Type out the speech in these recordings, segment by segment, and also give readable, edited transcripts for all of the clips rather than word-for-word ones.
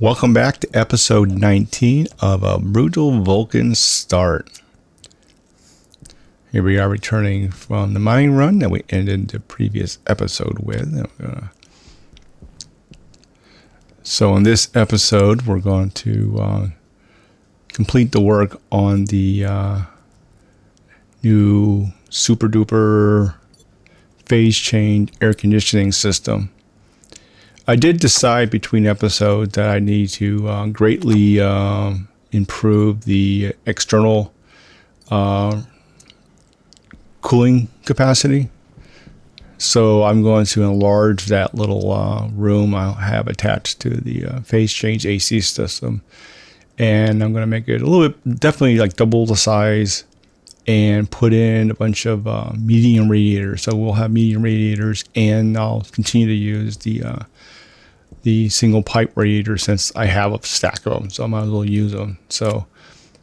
Welcome back to episode 19 of A Brutal Vulcan Start. Here we are returning from the mining run that we ended the previous episode with. So in this episode, we're going to complete the work on the new super duper phase change air conditioning system. I did decide between episodes that I need to greatly improve the external cooling capacity. So I'm going to enlarge that little room I'll have attached to the phase change AC system. And I'm going to make it a little bit, definitely like double the size, and put in a bunch of medium radiators. So we'll have medium radiators, and I'll continue to use the single pipe radiator since I have a stack of them, so I might as well use them. So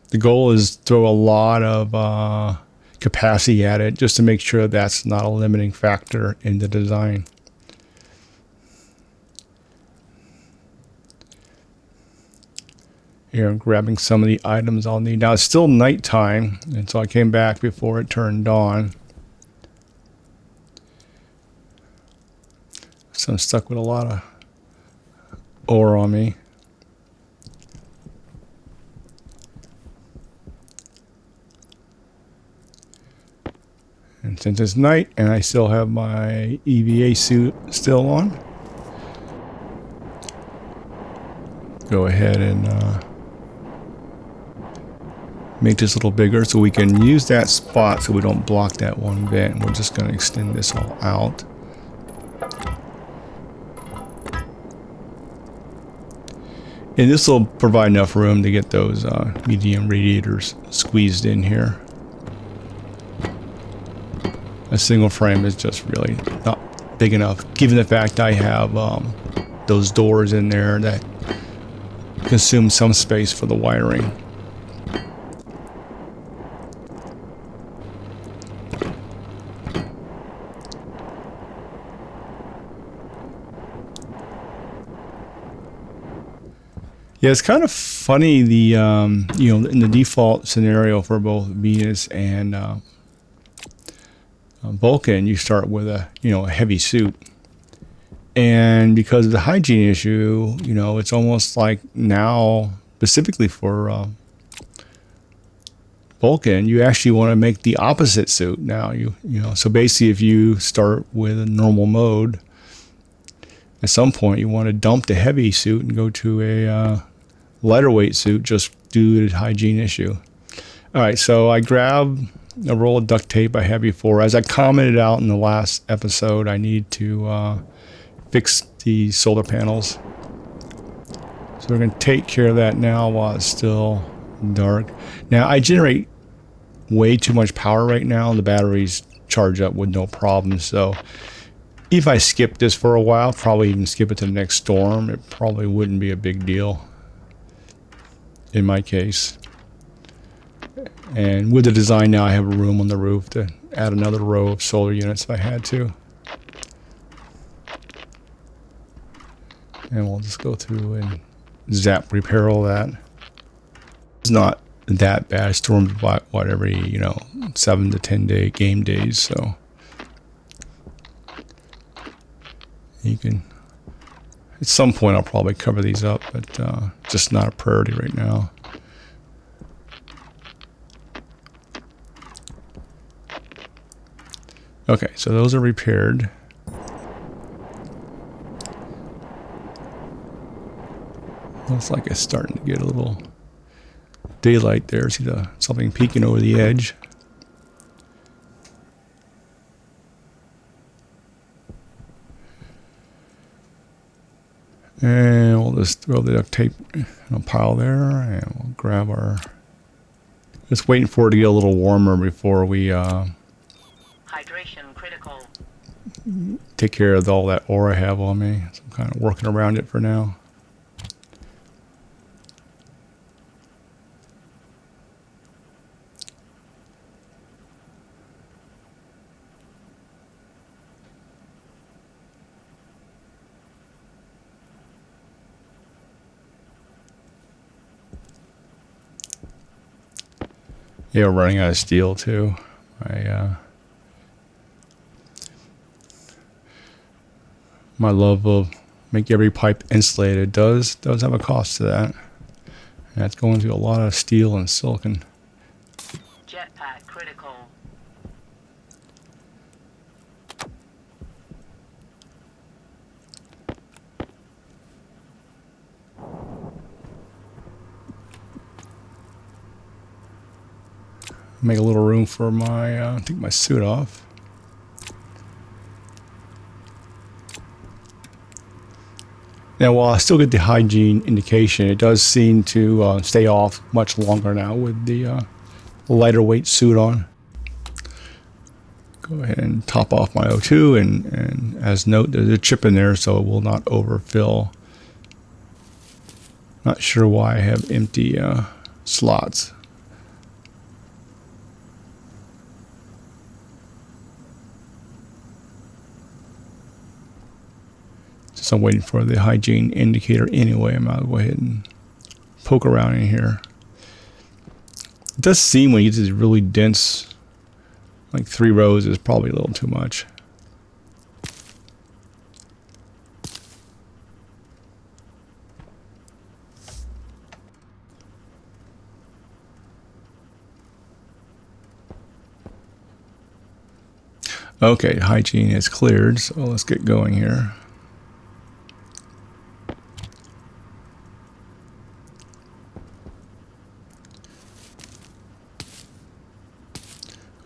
the goal is to throw a lot of capacity at it just to make sure that's not a limiting factor in the design. Here I'm grabbing some of the items I'll need. Now it's still nighttime, and so I came back before it turned dawn. So I'm stuck with a lot of ore on me. And since it's night and I still have my EVA suit still on, go ahead and make this a little bigger so we can use that spot so we don't block that one vent. We're just going to extend this all out. And this will provide enough room to get those medium radiators squeezed in here. A single frame is just really not big enough, given the fact I have those doors in there that consume some space for the wiring. Yeah, it's kind of funny, the in the default scenario for both Venus and Vulcan, you start with a heavy suit, and because of the hygiene issue, it's almost like now specifically for Vulcan, you actually want to make the opposite suit now. So basically, if you start with a normal mode, at some point you want to dump the heavy suit and go to a lighter weight suit just due to the hygiene issue. All right, so I grabbed a roll of duct tape I had before. As I commented out in the last episode, I need to fix the solar panels. So we're going to take care of that now while it's still dark. Now, I generate way too much power right now. The batteries charge up with no problem. So if I skip this for a while, probably even skip it to the next storm, it probably wouldn't be a big deal in my case. And with the design now, I have a room on the roof to add another row of solar units if I had to. And we'll just go through and zap repair all that. It's not that bad. I stormed every 7 to 10 day game days, so you can, at some point I'll probably cover these up, but just not a priority right now. Okay, so those are repaired. Looks like it's starting to get a little daylight there. See something peeking over the edge. And we'll just throw the duct tape in a pile there, and we'll grab our... Just waiting for it to get a little warmer before we hydration critical. Take care of all that ore I have on me. So I'm kind of working around it for now. They are running out of steel too. My love of make every pipe insulated does have a cost to that. And that's going through a lot of steel and silicon. Jetpack critical. Make a little room for my take my suit off. Now, while I still get the hygiene indication, it does seem to stay off much longer now with the lighter weight suit on. Go ahead and top off my O2, and as note, there's a chip in there, so it will not overfill. Not sure why I have empty slots. So I'm waiting for the hygiene indicator anyway. I'm going to go ahead and poke around in here. It does seem when you get this really dense, like 3 rows is probably a little too much. Okay, hygiene is cleared, so let's get going here.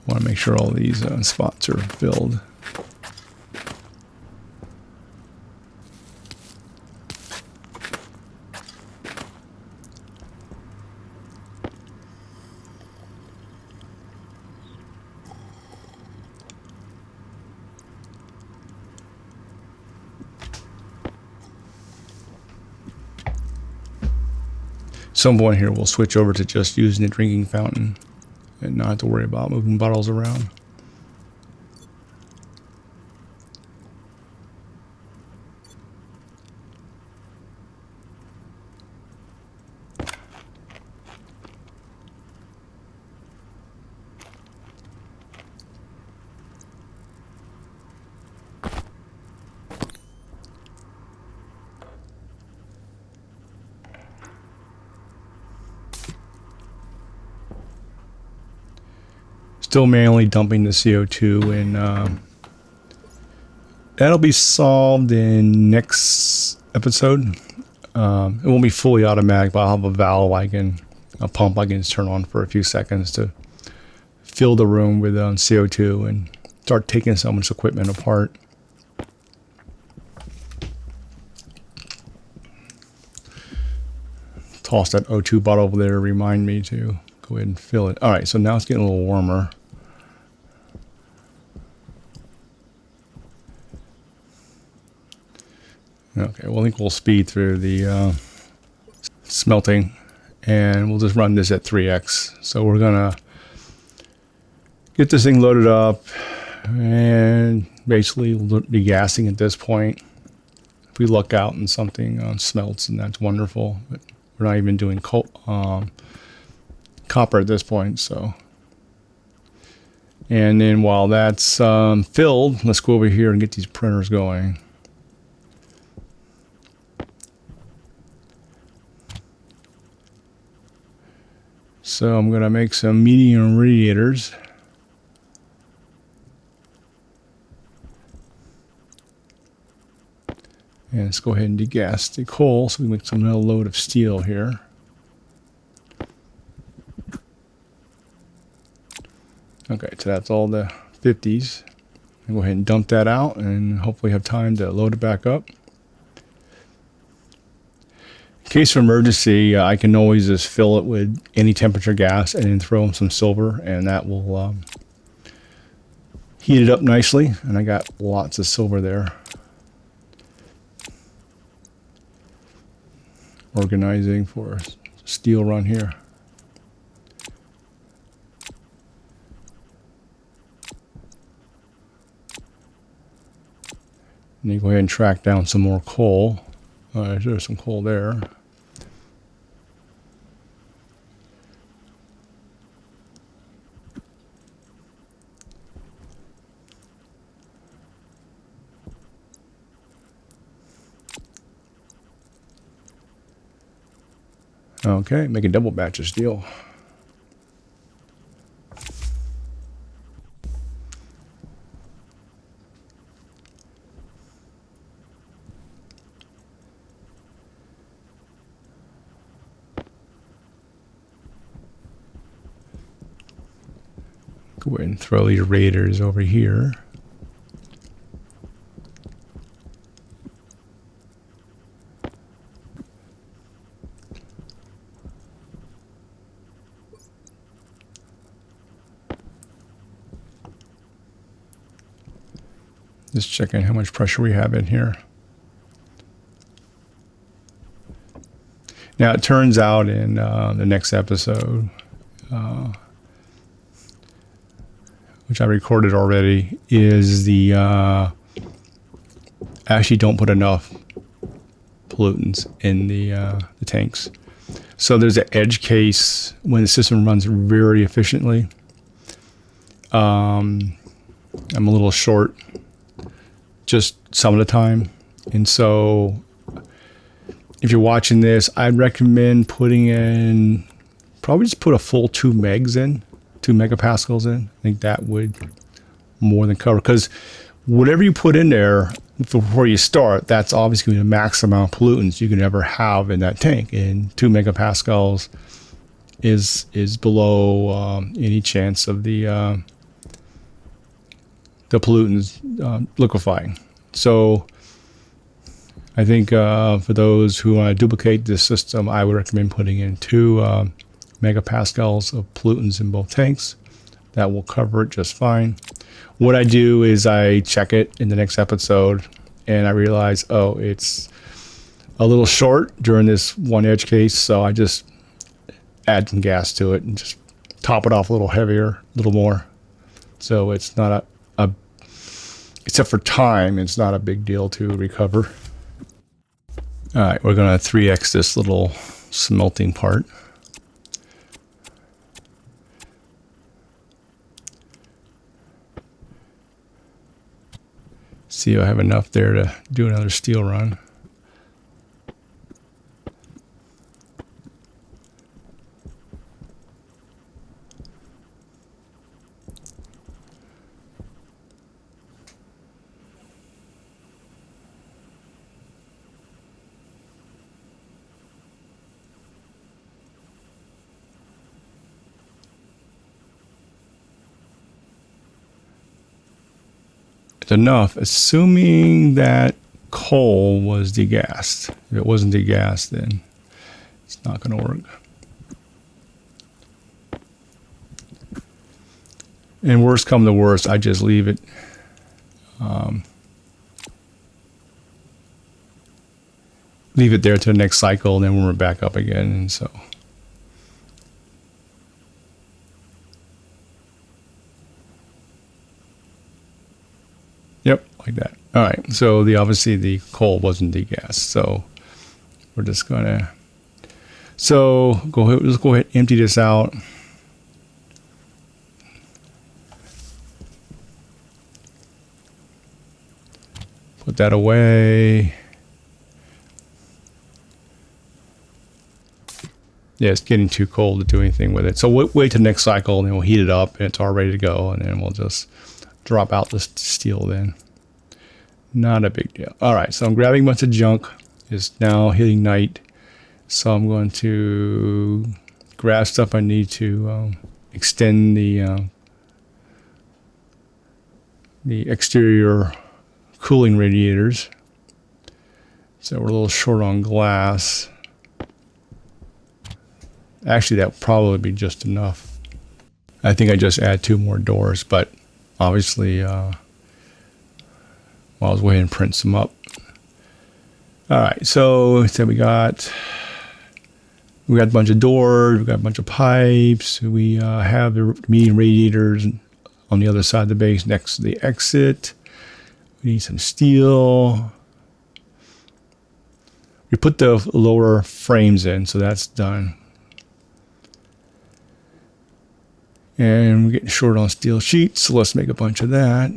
Want to make sure all these spots are filled. Some point here we'll switch over to just using the drinking fountain and not have to worry about moving bottles around. Still manually dumping the CO2, and that'll be solved in next episode. It won't be fully automatic, but I'll have a pump I can just turn on for a few seconds to fill the room with CO2 and start taking someone's equipment apart. Toss that O2 bottle over there to remind me to go ahead and fill it. All right, so now it's getting a little warmer. Okay, well, I think we'll speed through the smelting, and we'll just run this at 3x. So we're gonna get this thing loaded up, and basically we'll be gassing at this point. If we luck out and something smelts, and that's wonderful. But we're not even doing copper at this point, so. And then while that's filled, let's go over here and get these printers going. So I'm going to make some medium radiators. And let's go ahead and degas the coal so we make some little load of steel here. Okay, so that's all the 50s. I'll go ahead and dump that out and hopefully have time to load it back up. In case of emergency, I can always just fill it with any temperature gas and then throw in some silver, and that will heat it up nicely. And I got lots of silver there. Organizing for a steel run here. And you go ahead and track down some more coal. There's some coal there. Okay, make a double batch of steel. Go ahead and throw your raiders over here. Just checking how much pressure we have in here. Now it turns out in the next episode, which I recorded already, is the actually don't put enough pollutants in the tanks. So there's an edge case when the system runs very efficiently. I'm a little short just some of the time, and so if you're watching this, I'd recommend putting in, probably just put a full 2 megapascals in. I think that would more than cover, because whatever you put in there before you start, that's obviously the max amount of pollutants you can ever have in that tank, and 2 megapascals is below any chance of the pollutants liquefying. So I think for those who want to duplicate this system, I would recommend putting in 2 megapascals of pollutants in both tanks. That will cover it just fine. What I do is I check it in the next episode, and I realize, oh, it's a little short during this one edge case, so I just add some gas to it and just top it off a little heavier, a little more. So it's not a except for time, it's not a big deal to recover. All right, we're going to 3x this little smelting part. See, I have enough there to do another steel run. Enough, assuming that coal was degassed. If it wasn't degassed, then it's not going to work. And worst come to worst, I just leave it. Leave it there to the next cycle, and then we're back up again. And so. Yep, like that. All right, so obviously the coal wasn't degassed, so we're just gonna. So let's go ahead and empty this out. Put that away. Yeah, it's getting too cold to do anything with it. So wait till next cycle, and then we'll heat it up, and it's all ready to go, and then we'll just drop out the steel then. Not a big deal. All right, so I'm grabbing a bunch of junk. It's now hitting night, so I'm going to grab stuff I need to extend the exterior cooling radiators. So we're a little short on glass. Actually, that would probably be just enough. I think I just add 2 more doors, but obviously, well, I'll go ahead and print some up. All right, so we got a bunch of doors, we got a bunch of pipes, we have the medium radiators on the other side of the base next to the exit. We need some steel. We put the lower frames in, so that's done. And we're getting short on steel sheets, so let's make a bunch of that.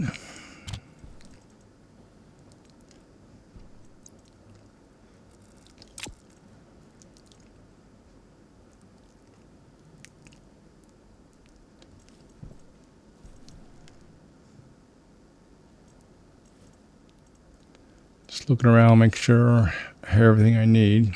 Just looking around, make sure I have everything I need.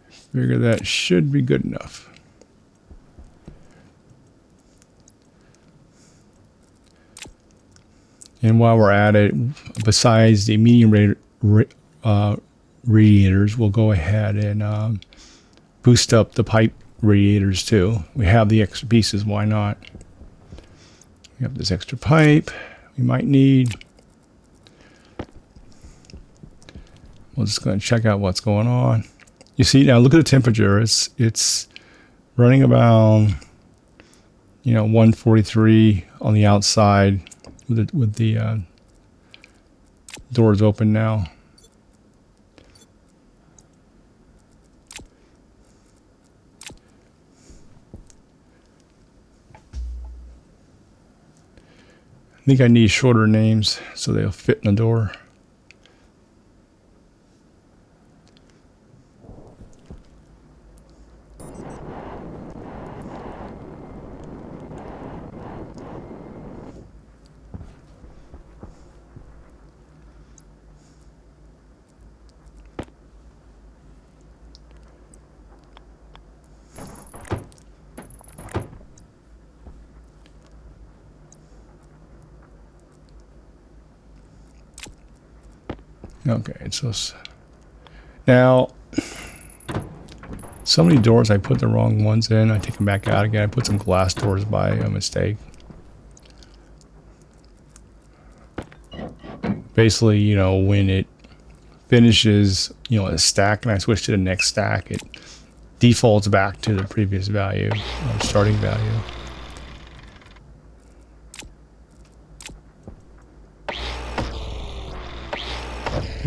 Figure that should be good enough. And while we're at it, besides the medium radiators, we'll go ahead and boost up the pipe radiators too. We have the extra pieces, why not? We have this extra pipe we might need. We're just going to check out what's going on. You see now, look at the temperature. It's running about 143 on the outside with the doors open now. I think I need shorter names so they'll fit in the door. Okay, so now so many doors I put the wrong ones in. I take them back out again. I put some glass doors by a mistake. Basically, when it finishes, a stack and I switch to the next stack, it defaults back to the previous value, starting value.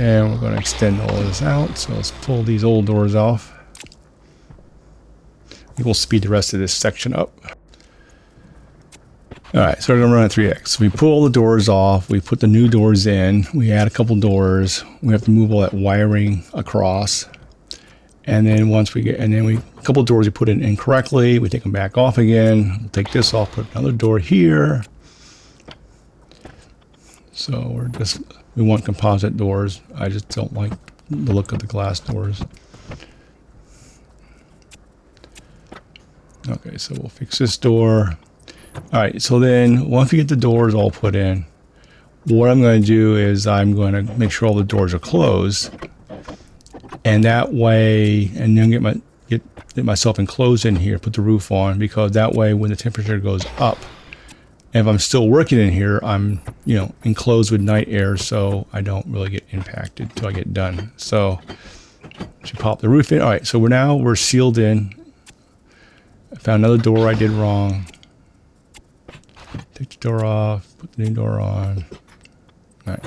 And we're going to extend all of this out. So let's pull these old doors off. We'll speed the rest of this section up. All right, so we're going to run at 3x. We pull all the doors off. We put the new doors in. We add a couple doors. We have to move all that wiring across. And then a couple doors we put in incorrectly. We take them back off again. We'll take this off, put another door here. So we want composite doors. I just don't like the look of the glass doors. Okay, so we'll fix this door. All right, so then once we get the doors all put in, what I'm going to do is I'm going to make sure all the doors are closed. And that way, and then get myself enclosed in here, put the roof on, because that way when the temperature goes up, and if I'm still working in here, I'm, enclosed with night air, so I don't really get impacted until I get done. So, should pop the roof in. All right, so we're sealed in. I found another door I did wrong. Take the door off, put the new door on. All right.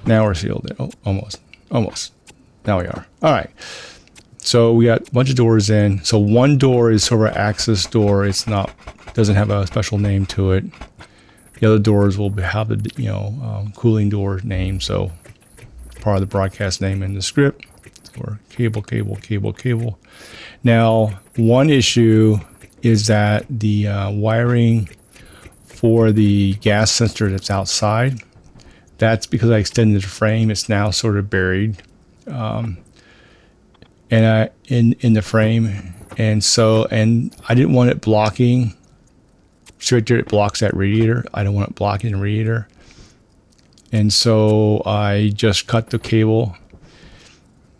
Now we're sealed in. Oh, almost. Now we are. All right. So we got a bunch of doors in. So one door is sort of an access door. Doesn't have a special name to it. The other doors will have the cooling door name. So part of the broadcast name in the script. Or cable. Now, one issue is that the wiring for the gas sensor that's outside, that's because I extended the frame. It's now sort of buried in the frame, and I didn't want it blocking. So right there, it blocks that radiator. I don't want it blocking the radiator, and so I just cut the cable.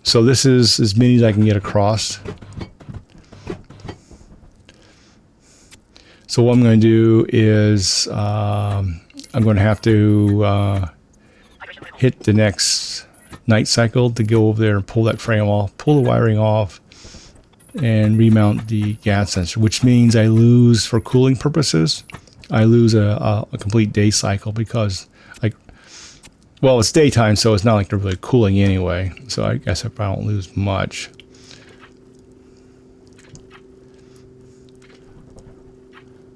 So this is as many as I can get across. So what I'm going to do is I'm going to have to hit the next night cycle to go over there and pull that frame off, pull the wiring off, and remount the gas sensor, which means I lose, for cooling purposes, I lose a complete day cycle because, it's daytime, so it's not like they're really cooling anyway. So I guess I probably don't lose much.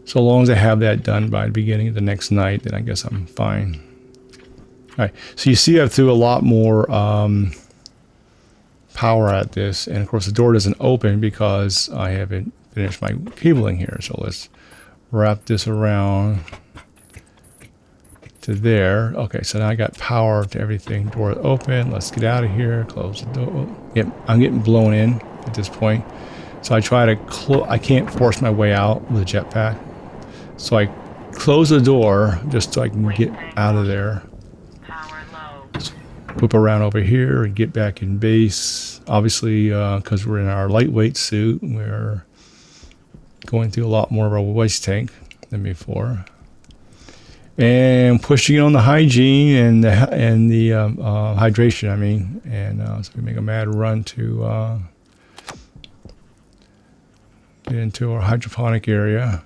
So long as I have that done by the beginning of the next night, then I guess I'm fine. All right, so you see I threw a lot more power at this, and of course the door doesn't open because I haven't finished my cabling here. So let's wrap this around to there. Okay, so now I got power to everything. Door open. Let's get out of here. Close the door. Yep, I'm getting blown in at this point. So I try to I can't force my way out with a jetpack. So I close the door just so I can get out of there. Power low. Whip around over here and get back in base. Obviously, because we're in our lightweight suit, we're going through a lot more of our waste tank than before. And pushing on the hygiene and the hydration, I mean. And so we make a mad run to get into our hydroponic area.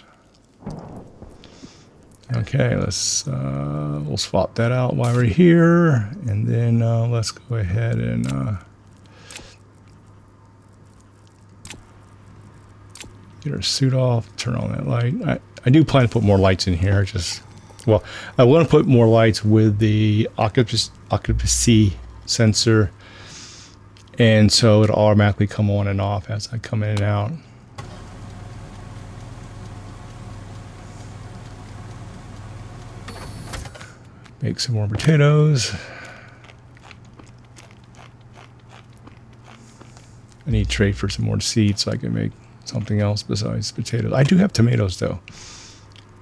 Okay, let's we'll swap that out while we're here, and then let's go ahead and get our suit off. Turn on that light. I do plan to put more lights in here. Well, I want to put more lights with the occupancy sensor, and so it'll automatically come on and off as I come in and out. Make some more potatoes. I need to trade for some more seeds so I can make something else besides potatoes. I do have tomatoes though.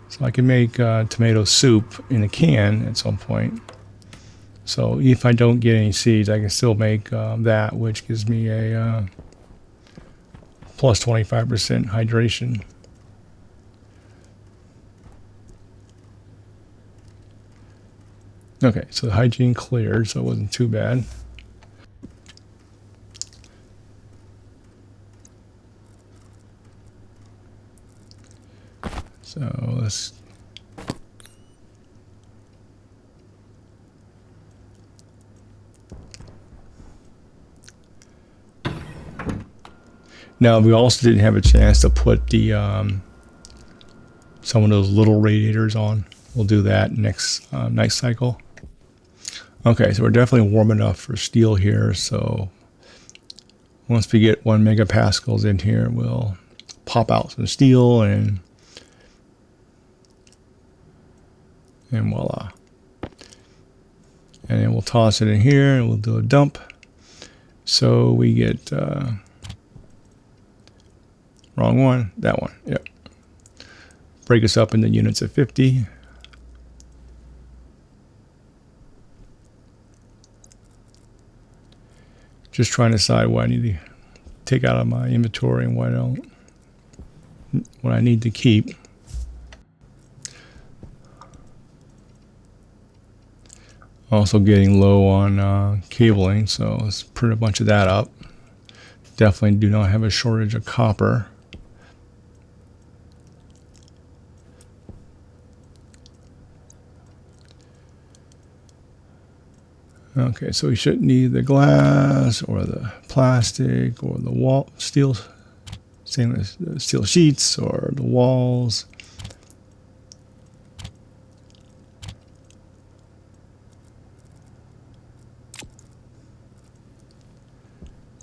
So I can make tomato soup in a can at some point. So if I don't get any seeds, I can still make that, which gives me a plus 25% hydration. Okay, so the hygiene cleared, so it wasn't too bad. So let's now we also didn't have a chance to put the some of those little radiators on. We'll do that next cycle. Okay, so we're definitely warm enough for steel here. So once we get 1 megapascals in here, we'll pop out some steel and voila. And then we'll toss it in here and we'll do a dump. So we get wrong one, that one. Yep. Break us up into units of 50. Just trying to decide what I need to take out of my inventory and what I need to keep. Also getting low on cabling, so let's print a bunch of that up. Definitely do not have a shortage of copper. Okay, so we shouldn't need the glass or the plastic or the wall stainless steel sheets or the walls.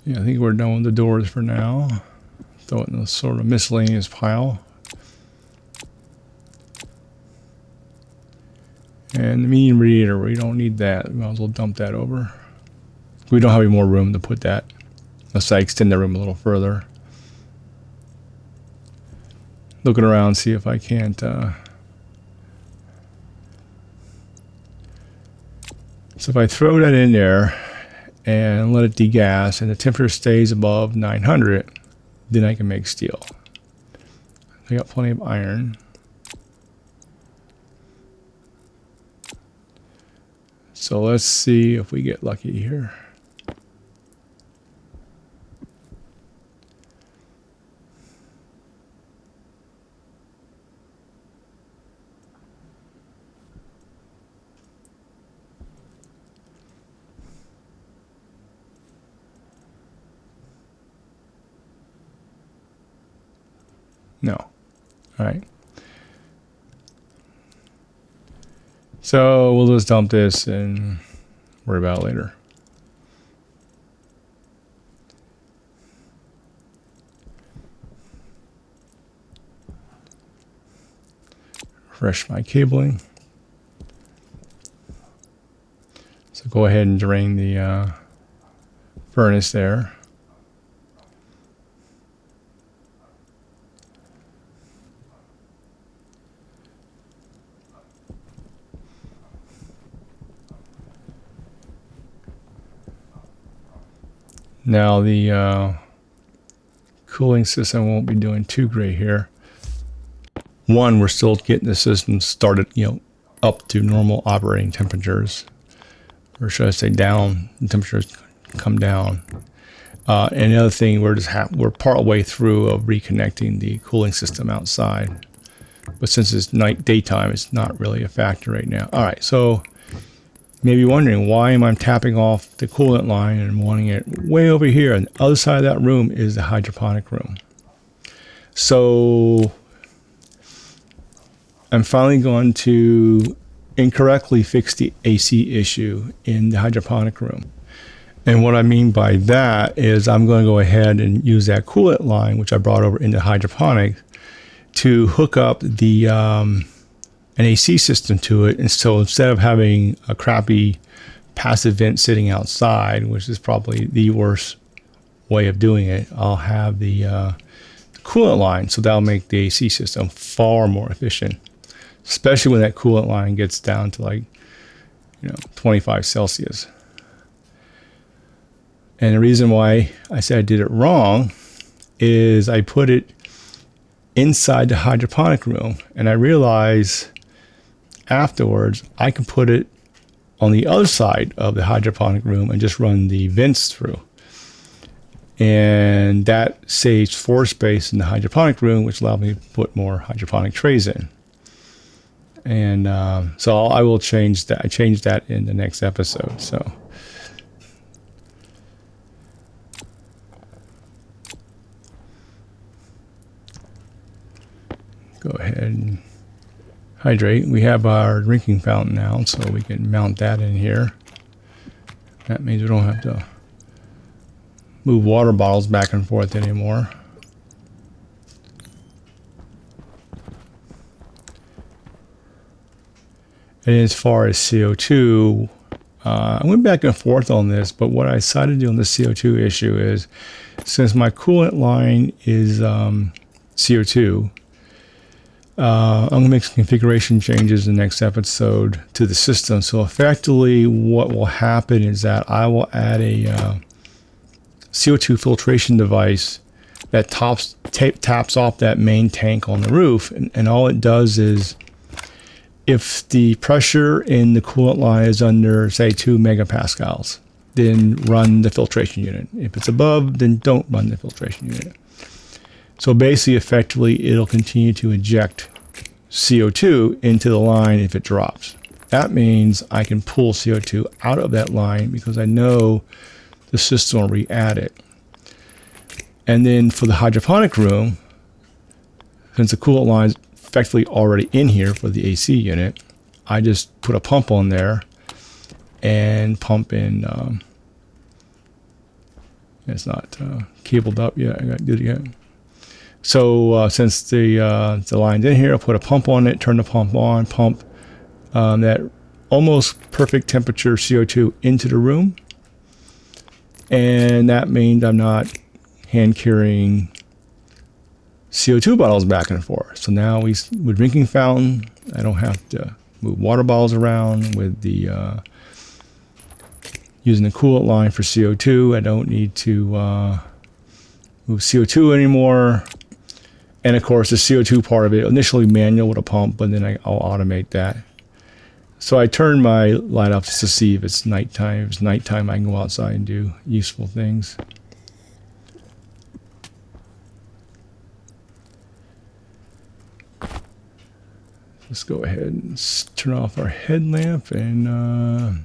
Yeah, I think we're done with the doors for now. Throw it in a sort of miscellaneous pile. And the medium radiator, we don't need that. We might as well dump that over. We don't have any more room to put that unless I extend the room a little further. Looking around, see if I can't. So if I throw that in there and let it degas and the temperature stays above 900, then I can make steel. I got plenty of iron. So let's see if we get lucky here. No. All right. So we'll just dump this and worry about it later. refresh my cabling. So go ahead and drain the furnace there. Now the cooling system won't be doing too great here. One, we're still getting the system started, up to normal operating temperatures, or should I say down, the temperatures come down. And the other thing, we're part way through of reconnecting the cooling system outside. But since it's daytime, it's not really a factor right now. All right, so maybe wondering, why am I tapping off the coolant line and wanting it way over here? On the other side of that room is the hydroponic room. So I'm finally going to incorrectly fix the AC issue in the hydroponic room. And what I mean by that is I'm going to go ahead and use that coolant line, which I brought over into hydroponic, to hook up the an AC system to it. And so instead of having a crappy passive vent sitting outside, which is probably the worst way of doing it, I'll have the coolant line. So that'll make the AC system far more efficient, especially when that coolant line gets down to 25 Celsius. And the reason why I said I did it wrong is I put it inside the hydroponic room, and I realized afterwards I can put it on the other side of the hydroponic room and just run the vents through. And that saves floor space in the hydroponic room, which allowed me to put more hydroponic trays in. And so I will change that. I changed that in the next episode. So go ahead and hydrate. We have our drinking fountain now, so we can mount that in here. That means we don't have to move water bottles back and forth anymore. And as far as CO2, I went back and forth on this, but what I decided to do on the CO2 issue is, since my coolant line is CO2, I'm going to make some configuration changes in the next episode to the system. So effectively what will happen is that I will add a CO2 filtration device that taps off that main tank on the roof. And all it does is, if the pressure in the coolant line is under, say, 2 megapascals, then run the filtration unit. If it's above, then don't run the filtration unit. So basically, effectively, it'll continue to inject CO2 into the line if it drops. That means I can pull CO2 out of that line because I know the system will re-add it. And then for the hydroponic room, since the coolant line is effectively already in here for the AC unit, I just put a pump on there and pump in. It's not cabled up yet. I got to do it again. So since the line's in here, I'll put a pump on it, turn the pump on, pump that almost perfect temperature CO2 into the room. And that means I'm not hand carrying CO2 bottles back and forth. So now with drinking fountain, I don't have to move water bottles around. With the using the coolant line for CO2, I don't need to move CO2 anymore. And of course, the CO2 part of it, initially manual with a pump, but then I'll automate that. So I turn my light off just to see if it's nighttime. If it's nighttime, I can go outside and do useful things. Let's go ahead and turn off our headlamp, and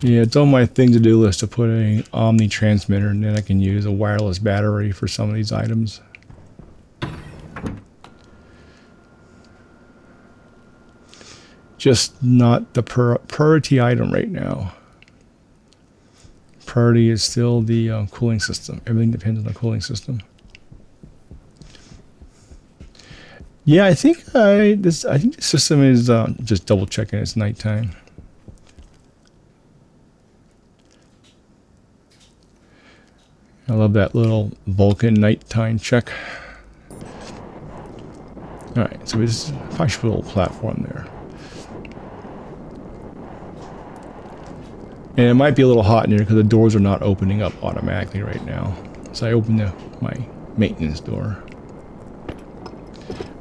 yeah, it's on my thing to do list to put an Omni transmitter, and then I can use a wireless battery for some of these items. Just not the priority item right now. Priority is still the cooling system. Everything depends on the cooling system. Yeah, I think the system is just double checking it's nighttime. I love that little Vulcan nighttime check. All right, so we just probably should put a little platform there. And it might be a little hot in here because the doors are not opening up automatically right now. So I opened my maintenance door.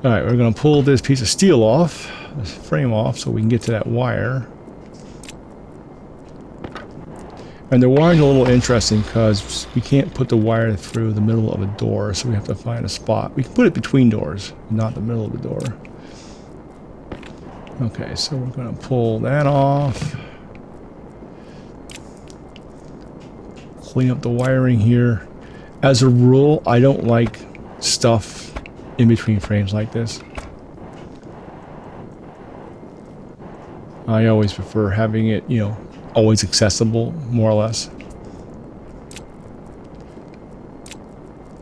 All right, we're going to pull this piece of steel off, this frame off, so we can get to that wire. And the wiring's a little interesting because we can't put the wire through the middle of a door, so we have to find a spot. We can put it between doors, not the middle of the door. Okay, so we're going to pull that off. Clean up the wiring here. As a rule, I don't like stuff in between frames like this. I always prefer having it, you know, always accessible, more or less.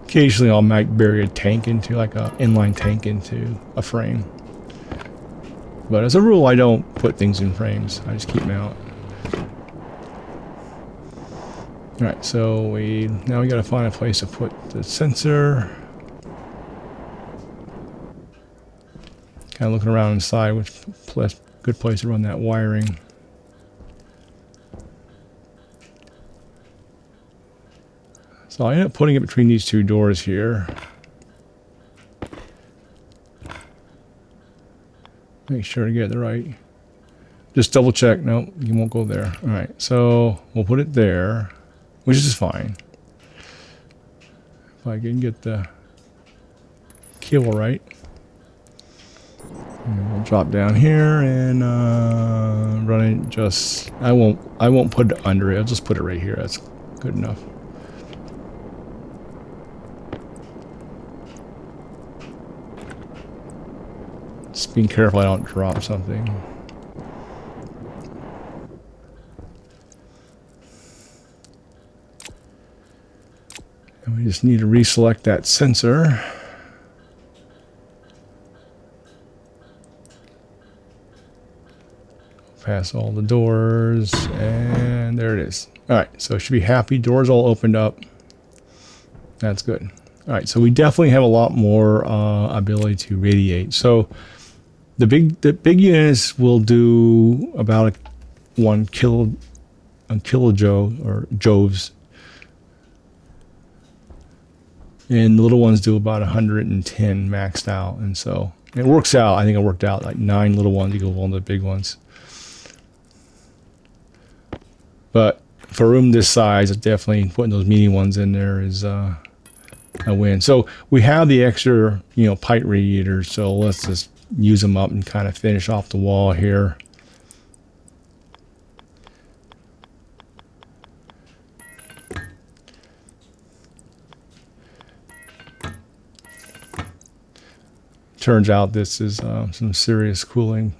Occasionally I might bury a tank into, like a inline tank into a frame. But as a rule, I don't put things in frames. I just keep them out. Alright, so now we gotta find a place to put the sensor. Kind of looking around inside, which good place to run that wiring. So I ended up putting it between these two doors here. Make sure to get it right. Just double check. No, you won't go there. All right, so we'll put it there, which is fine. If I can get the cable right. And we'll drop down here and run it just. I won't put it under it. I'll just put it right here. That's good enough. Just being careful I don't drop something. And we just need to reselect that sensor. Past all the doors, and there it is. All right, so it should be happy. Doors all opened up. That's good. All right, so we definitely have a lot more ability to radiate. So the big units will do about 1 kilojoule or joules, and the little ones do about 110 maxed out. And so it works out. I think it worked out like 9 little ones equal one of the big ones. But for a room this size, definitely putting those medium ones in there is a win. So we have the extra, you know, pipe radiators. So let's just use them up and kind of finish off the wall here. Turns out this is some serious cooling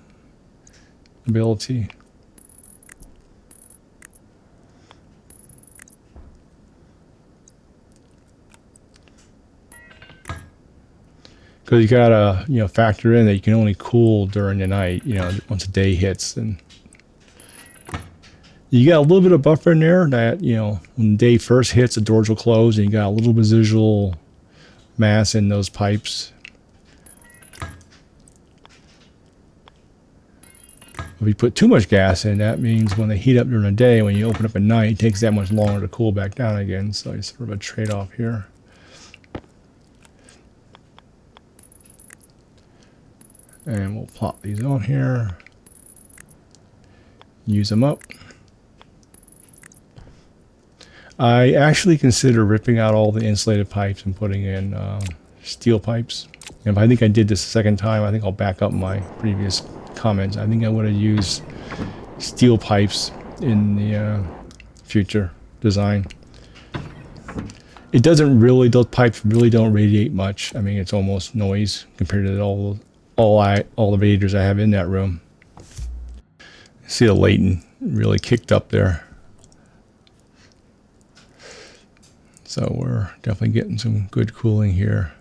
ability. Because you gotta, you know, factor in that you can only cool during the night, you know, once the day hits, and you got a little bit of buffer in there that, you know, when the day first hits, the doors will close, and you got a little residual mass in those pipes. If you put too much gas in, that means when they heat up during the day, when you open up at night, it takes that much longer to cool back down again. So it's sort of a trade-off here. And we'll plop these on here. Use them up. I actually consider ripping out all the insulated pipes and putting in steel pipes. And if I think I did this the second time, I think I'll back up my previous comments. I think I would have used steel pipes in the future design. It doesn't really, those pipes really don't radiate much. I mean, it's almost noise compared to all the radiators I have in that room. See the latent really kicked up there. So we're definitely getting some good cooling here.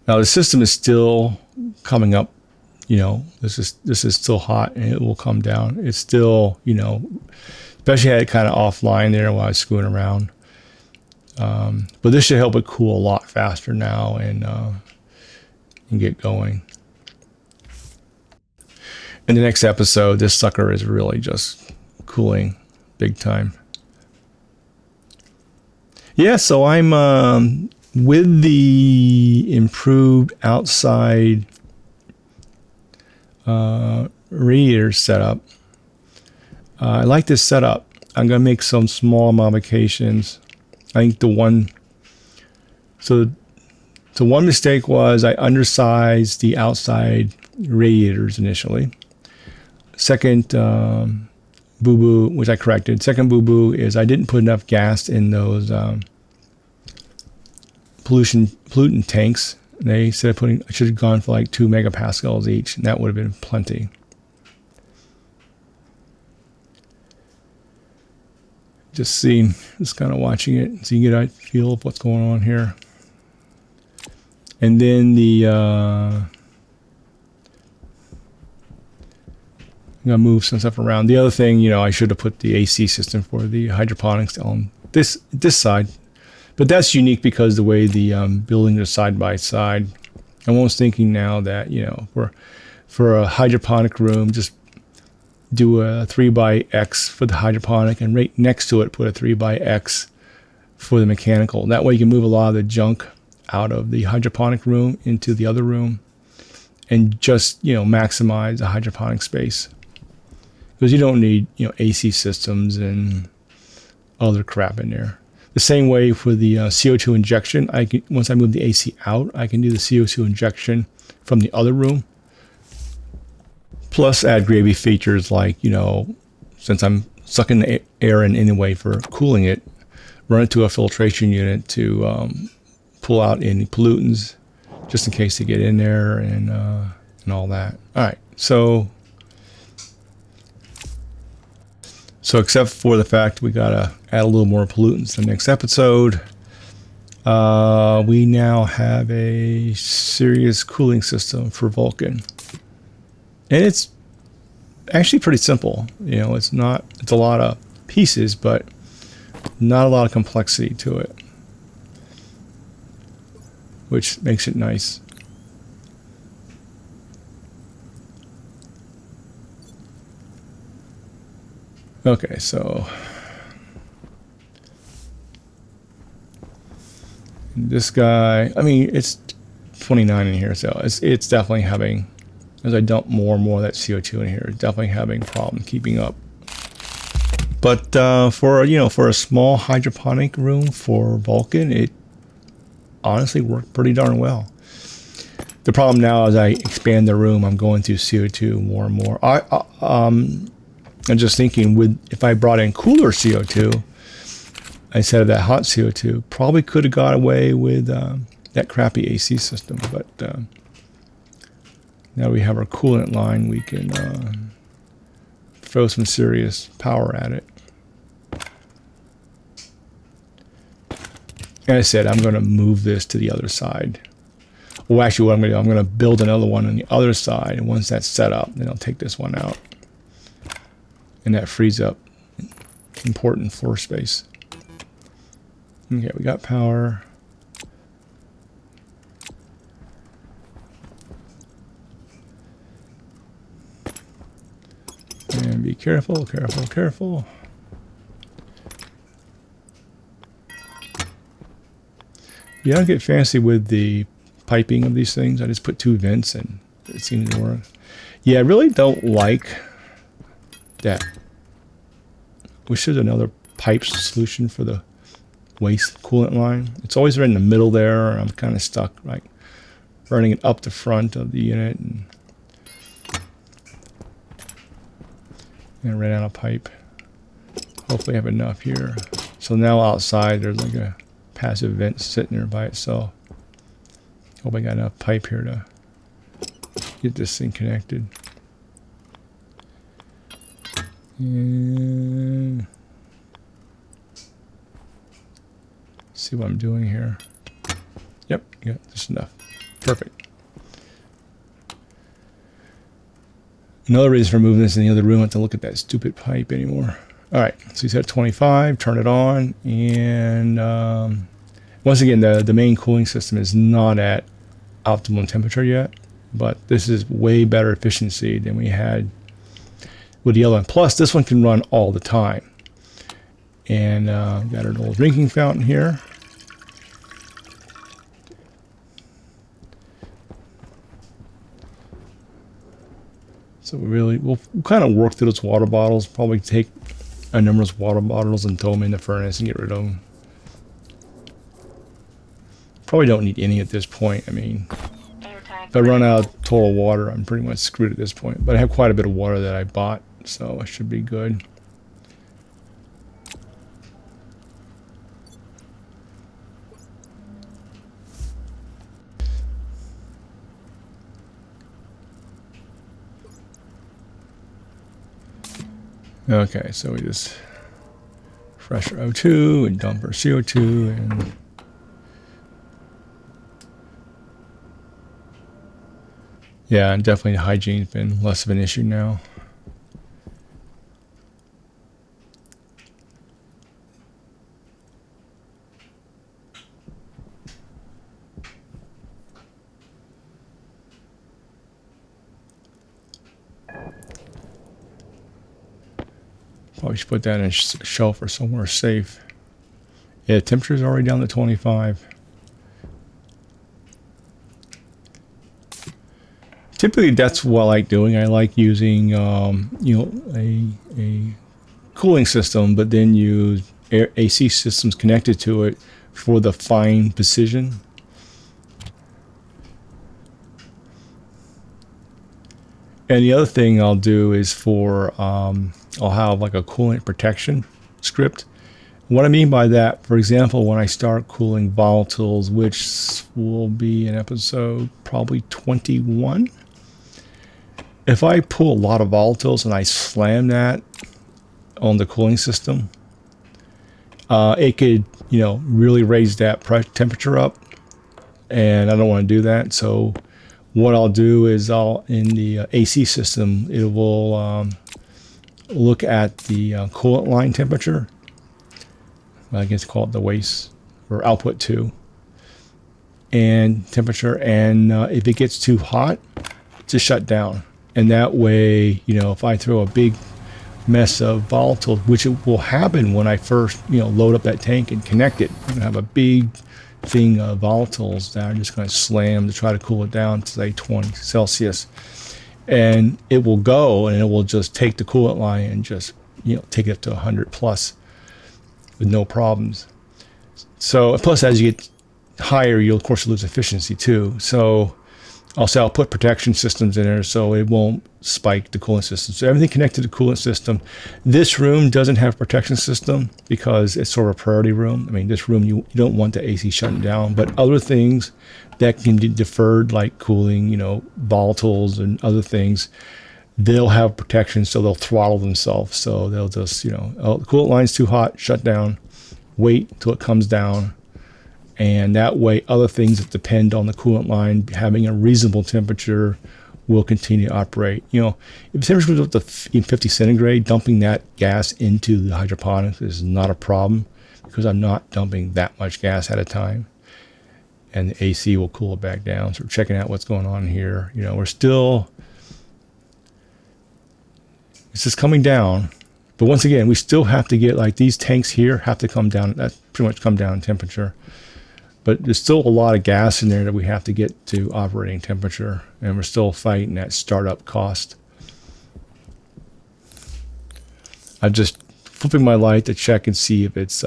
Now the system is still coming up. This is still hot, and it will come down. It's still, especially had it kind of offline there while I was screwing around. But this should help it cool a lot faster now and get going. In the next episode, this sucker is really just cooling big time. Yeah, so I'm with the improved outside radiator setup. I like this setup. I'm going to make some small modifications. I think one mistake was I undersized the outside radiators initially. Second boo-boo, which I corrected. Second boo-boo is I didn't put enough gas in those pollutant tanks. They said I should have gone for like 2 megapascals each, and that would have been plenty. Just kind of watching it, so you get a feel of what's going on here. And then I'm gonna move some stuff around. The other thing, I should have put the AC system for the hydroponics on this side, but that's unique because the way the buildings are side by side. I'm almost thinking now that for a hydroponic room, just do a 3x for the hydroponic, and right next to it put a 3x for the mechanical. That way you can move a lot of the junk out of the hydroponic room into the other room, and just maximize the hydroponic space, because you don't need AC systems and other crap in there. The same way for the CO2 injection, once I move the AC out, I can do the CO2 injection from the other room. Plus add gravy features like, since I'm sucking the air in anyway for cooling it, run it to a filtration unit to pull out any pollutants, just in case they get in there and all that. All right, so except for the fact we gotta add a little more pollutants in the next episode, we now have a serious cooling system for Vulcan. And it's actually pretty simple. It's a lot of pieces, but not a lot of complexity to it, which makes it nice. Okay, so this guy, it's 29 in here, so it's definitely having, as I dump more and more of that CO2 in here, definitely having a problem keeping up. But for a small hydroponic room for Vulcan, it honestly worked pretty darn well. The problem now as I expand the room, I'm going through CO2 more and more. I'm just thinking, if I brought in cooler CO2 instead of that hot CO2, probably could have got away with that crappy AC system. But now we have our coolant line, we can throw some serious power at it. And I said, I'm going to move this to the other side. Well, actually, what I'm going to build another one on the other side. And once that's set up, then I'll take this one out. And that frees up important floor space. Okay, we got power. And be careful, careful, careful. Yeah, I don't get fancy with the piping of these things. I just put 2 vents and it seems to work. Yeah, I really don't like that. Wish there's another pipe solution for the waste coolant line. It's always right in the middle there. I'm kind of stuck, like running it up the front of the unit, and I ran out of pipe. Hopefully I have enough here. So now outside there's like a passive vent sitting there by itself. Hope I got enough pipe here to get this thing connected. And see what I'm doing here. Yep, yeah, just enough. Perfect. Another reason for moving this in the other room, I don't have to look at that stupid pipe anymore. All right, so you set 25, turn it on, and once again, the main cooling system is not at optimum temperature yet, but this is way better efficiency than we had with the other one. Plus, this one can run all the time. And got our little drinking fountain here. So we'll kind of work through those water bottles, probably take a number of water bottles and throw them in the furnace and get rid of them. Probably don't need any at this point. I mean, if I run out of total water, I'm pretty much screwed at this point. But I have quite a bit of water that I bought, so I should be good. Okay, so we just refresh our O2 and dump our CO2 and yeah, and definitely hygiene's been less of an issue now. Probably should put that in a shelf or somewhere safe. Yeah, temperature's already down to 25. Typically, that's what I like doing. I like using, a cooling system, but then use AC systems connected to it for the fine precision. And the other thing I'll do is I'll have like a coolant protection script. What I mean by that, for example, when I start cooling volatiles, which will be in episode probably 21, if I pull a lot of volatiles and I slam that on the cooling system, it could, really raise that temperature up, and I don't want to do that. So what I'll do is in the AC system, it will look at the coolant line temperature. I guess call it the waste or output 2 and temperature. And if it gets too hot, just shut down. And that way, if I throw a big mess of volatile, which it will happen when I first, load up that tank and connect it, I'm gonna have a big thing of volatiles that I'm just going to slam to try to cool it down to say 20 Celsius, and it will go and it will just take the coolant line and just take it up to 100 plus with no problems. So plus as you get higher, you'll of course lose efficiency too. So also I'll put protection systems in there so it won't spike the coolant system. So everything connected to the coolant system. This room doesn't have protection system because it's sort of a priority room. I mean, this room you don't want the AC shutting down, but other things that can be deferred, like cooling, volatiles and other things, they'll have protection, so they'll throttle themselves. So they'll just, oh, the coolant line's too hot, shut down, wait till it comes down. And that way, other things that depend on the coolant line having a reasonable temperature will continue to operate. If the temperature goes up to 50 centigrade, dumping that gas into the hydroponics is not a problem because I'm not dumping that much gas at a time. And the AC will cool it back down. So we're checking out what's going on here. It's just coming down. But once again, we still have to get, like, these tanks here have to come down. That's pretty much come down in temperature. But there's still a lot of gas in there that we have to get to operating temperature, and we're still fighting that startup cost. I'm just flipping my light to check and see if it's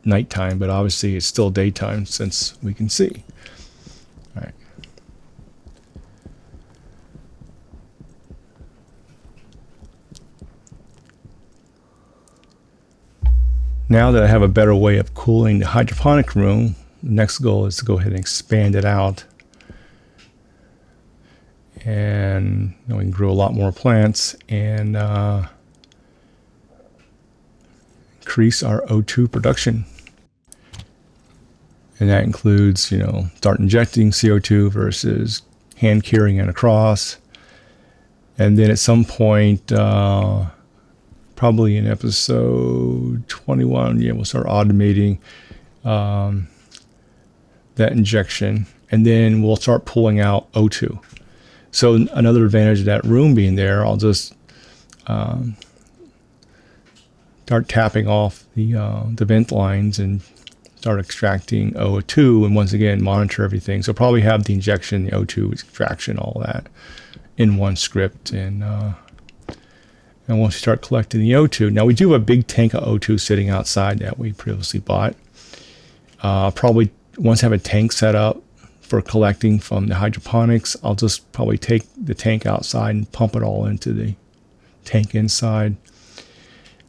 nighttime, but obviously it's still daytime since we can see. All right. Now that I have a better way of cooling the hydroponic room, the next goal is to go ahead and expand it out. And we can grow a lot more plants and increase our O2 production. And that includes, start injecting CO2 versus hand carrying it across. And then at some point, probably in episode 21, we'll start automating that injection. And then we'll start pulling out O2. So another advantage of that room being there, I'll just start tapping off the vent lines and start extracting O2, and once again monitor everything. So probably have the injection, the O2 extraction, all that in one script, and once you start collecting the O2, now we do have a big tank of O2 sitting outside that we previously bought. Probably once I have a tank set up for collecting from the hydroponics, I'll just probably take the tank outside and pump it all into the tank inside.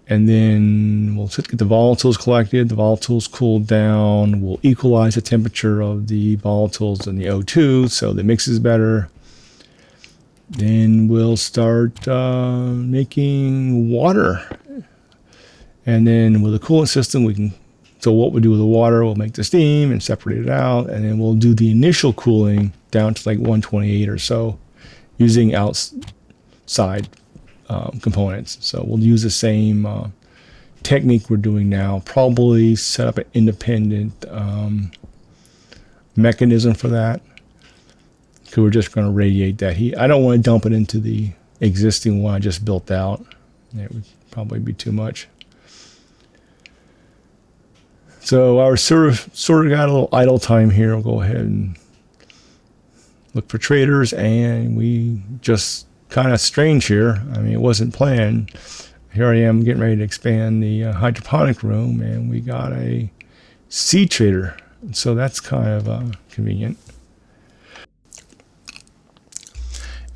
And then we'll get the volatiles collected. The volatiles cool down. We'll equalize the temperature of the volatiles and the O2 so the mix is better. Then we'll start making water. And then with the cooling system, so what we'll do with the water, we'll make the steam and separate it out. And then we'll do the initial cooling down to like 128 or so using outside components. So we'll use the same technique we're doing now. Probably set up an independent mechanism for that, because we're just going to radiate that heat. I don't want to dump it into the existing one I just built out. It would probably be too much. So our sort of got a little idle time here. We'll go ahead and look for traders, and we just kind of strange here. I mean, it wasn't planned. Here I am getting ready to expand the hydroponic room, and we got a seed trader. So that's kind of convenient.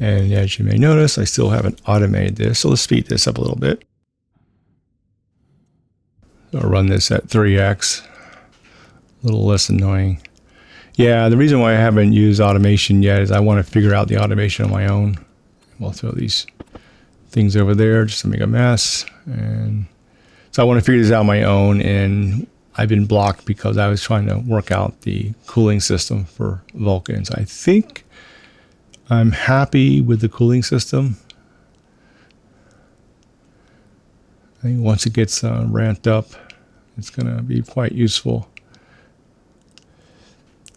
And as you may notice, I still haven't automated this. So let's speed this up a little bit. I'll run this at 3x. A little less annoying. Yeah, the reason why I haven't used automation yet is I want to figure out the automation on my own. We'll throw these things over there just to make a mess. And so I want to figure this out on my own, and I've been blocked because I was trying to work out the cooling system for Vulcans. I think I'm happy with the cooling system. I think once it gets ramped up, it's going to be quite useful.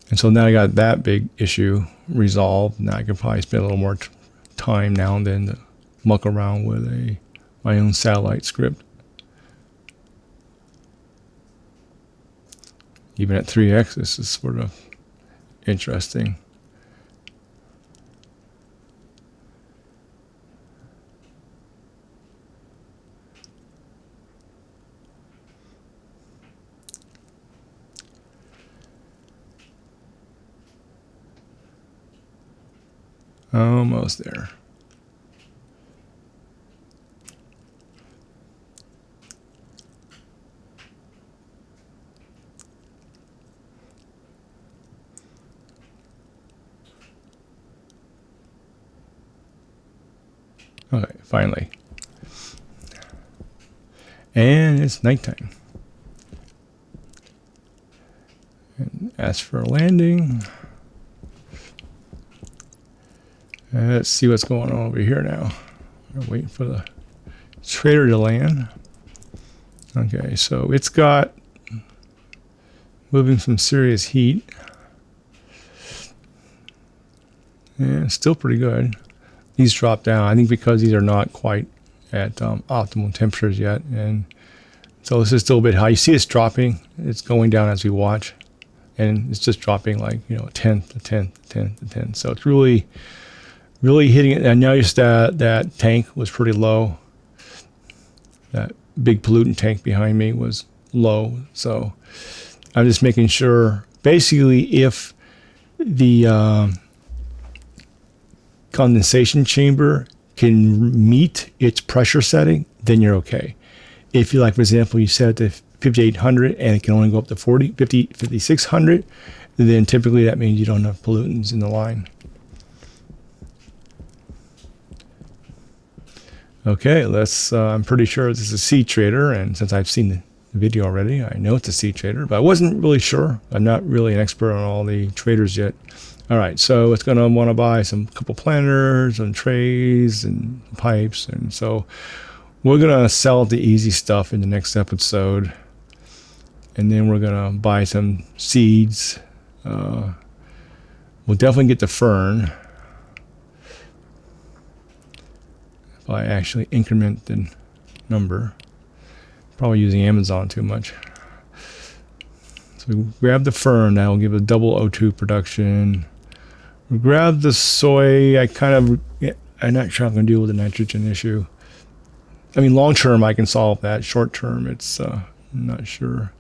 And so now I got that big issue resolved. Now I can probably spend a little more time now and then to muck around with my own satellite script. Even at 3x, this is sort of interesting. Almost there. Okay, finally. And it's nighttime. And as for landing, let's see what's going on over here now. We're waiting for the trader to land. Okay, so it's got moving some serious heat. And it's still pretty good. These drop down, I think, because these are not quite at optimal temperatures yet. And so this is still a bit high. You see it's dropping. It's going down as we watch. And it's just dropping like, a tenth, a tenth, a tenth, a tenth. So it's really hitting it. I noticed that tank was pretty low. That big pollutant tank behind me was low. So I'm just making sure, basically, if the condensation chamber can meet its pressure setting, then you're okay. If you, like, for example, you set it to 5800 and it can only go up to 5600, then typically that means you don't have pollutants in the line. Okay, I'm pretty sure this is a seed trader, and since I've seen the the video already. I know it's a seed trader, but I wasn't really sure. I'm not really an expert on all the traders yet. All right, so it's going to want to buy some couple planters and trays and pipes. And so we're going to sell the easy stuff in the next episode. And then we're going to buy some seeds. We'll definitely get the fern. If I actually increment the number. Probably using Amazon too much. So we grab the fern. That will give a double O2 production. We grab the soy. I'm not sure I'm going to deal with the nitrogen issue. I mean, long term I can solve that. Short term, it's I'm not sure.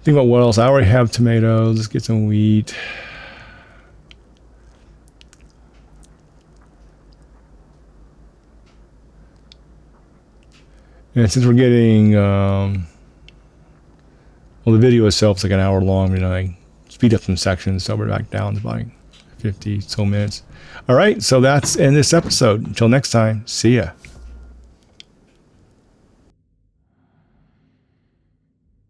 Think about what else. I already have tomatoes. Let's get some wheat. And since we're getting, well, the video itself is like an hour long, I speed up some sections, so we're back down to like 50 so minutes. All right, so that's in this episode. Until next time, see ya.